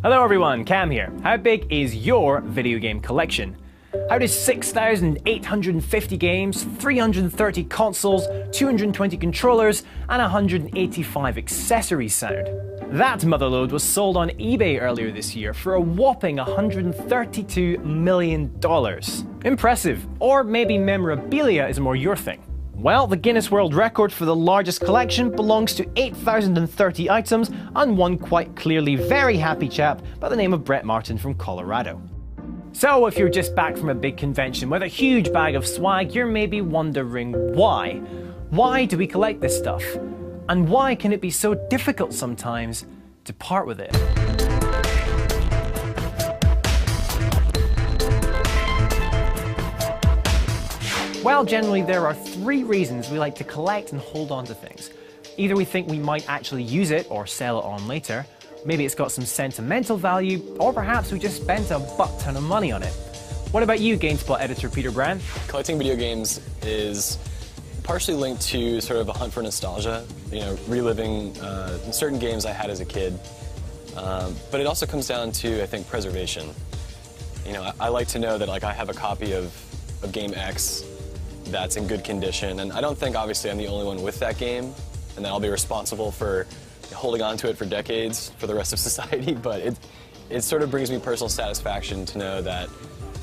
Hello everyone, Cam here. How big is your video game collection? How does 6,850 games, 330 consoles, 220 controllers, and 185 accessories sound? That motherload was sold on eBay earlier this year for a whopping $132 million. Impressive, or maybe memorabilia is more your thing. Well, the Guinness World Record for the largest collection belongs to 8,030 items and one quite clearly very happy chap by the name of Brett Martin from Colorado. So if you're just back from a big convention with a huge bag of swag, you're maybe wondering why. Why do we collect this stuff? And why can it be so difficult sometimes to part with it? Well, generally there are three reasons we like to collect and hold on to things. Either we think we might actually use it or sell it on later, maybe it's got some sentimental value, or perhaps we just spent a buck ton of money on it. What about you, GameSpot editor Peter Brand? Collecting video games is partially linked to sort of a hunt for nostalgia, reliving certain games I had as a kid. But it also comes down to, I think, preservation. I like to know that I have a copy of game X that's in good condition, and I don't think obviously I'm the only one with that game, and that I'll be responsible for holding on to it for decades for the rest of society, but it sort of brings me personal satisfaction to know that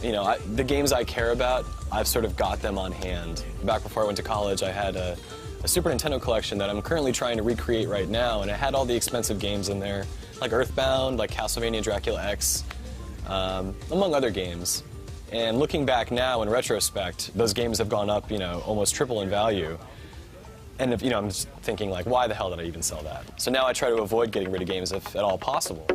the games I care about, I've sort of got them on hand. Back before I went to college, I had a Super Nintendo collection that I'm currently trying to recreate right now, and it had all the expensive games in there, like Earthbound, like Castlevania Dracula X, among other games. And looking back now in retrospect, those games have gone up, almost triple in value. And I'm just thinking, why the hell did I even sell that? So now I try to avoid getting rid of games if at all possible.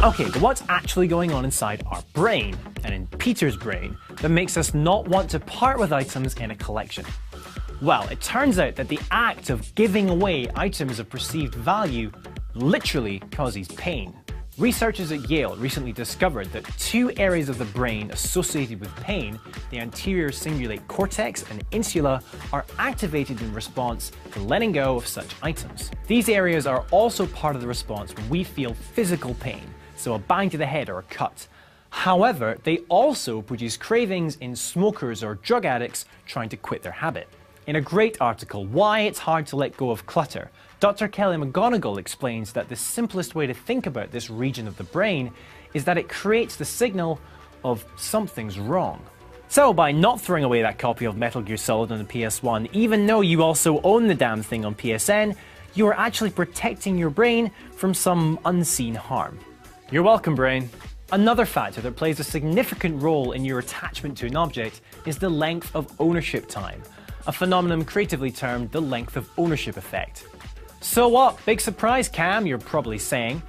Okay, but what's actually going on inside our brain, and in Peter's brain, that makes us not want to part with items in a collection? Well, it turns out that the act of giving away items of perceived value literally causes pain. Researchers at Yale recently discovered that two areas of the brain associated with pain, the anterior cingulate cortex and insula, are activated in response to letting go of such items. These areas are also part of the response when we feel physical pain, so a bang to the head or a cut. However, they also produce cravings in smokers or drug addicts trying to quit their habit. In a great article, Why It's Hard to Let Go of Clutter, Dr. Kelly McGonigal explains that the simplest way to think about this region of the brain is that it creates the signal of something's wrong. So by not throwing away that copy of Metal Gear Solid on the PS1, even though you also own the damn thing on PSN, you are actually protecting your brain from some unseen harm. You're welcome, brain. Another factor that plays a significant role in your attachment to an object is the length of ownership time, a phenomenon creatively termed the length of ownership effect. So what? Big surprise, Cam, you're probably saying.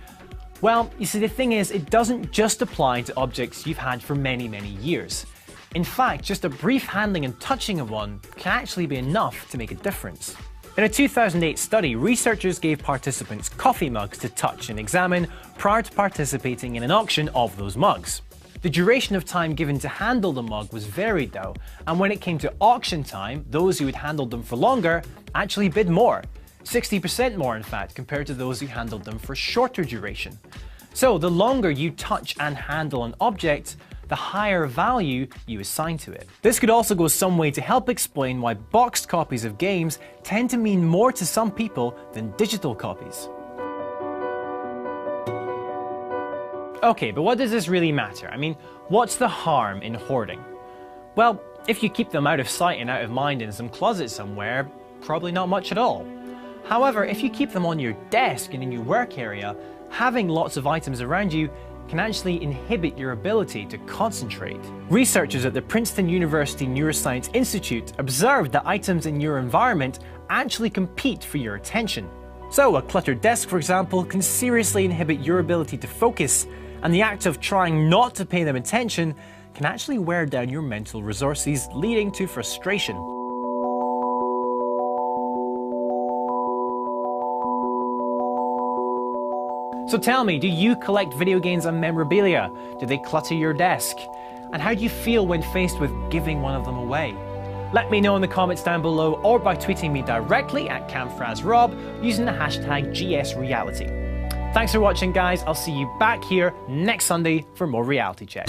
Well, you see, the thing is, it doesn't just apply to objects you've had for many, many years. In fact, just a brief handling and touching of one can actually be enough to make a difference. In a 2008 study, researchers gave participants coffee mugs to touch and examine prior to participating in an auction of those mugs. The duration of time given to handle the mug was varied though, and when it came to auction time, those who had handled them for longer actually bid more. 60% more in fact, compared to those who handled them for shorter duration. So the longer you touch and handle an object, the higher value you assign to it. This could also go some way to help explain why boxed copies of games tend to mean more to some people than digital copies. Okay, but what does this really matter? I mean, what's the harm in hoarding? Well, if you keep them out of sight and out of mind in some closet somewhere, probably not much at all. However, if you keep them on your desk and in your work area, having lots of items around you can actually inhibit your ability to concentrate. Researchers at the Princeton University Neuroscience Institute observed that items in your environment actually compete for your attention. So a cluttered desk, for example, can seriously inhibit your ability to focus, and the act of trying not to pay them attention can actually wear down your mental resources, leading to frustration. So tell me, do you collect video games and memorabilia? Do they clutter your desk? And how do you feel when faced with giving one of them away? Let me know in the comments down below or by tweeting me directly at CamFrazRob using the hashtag GSReality. Thanks for watching, guys. I'll see you back here next Sunday for more Reality Check.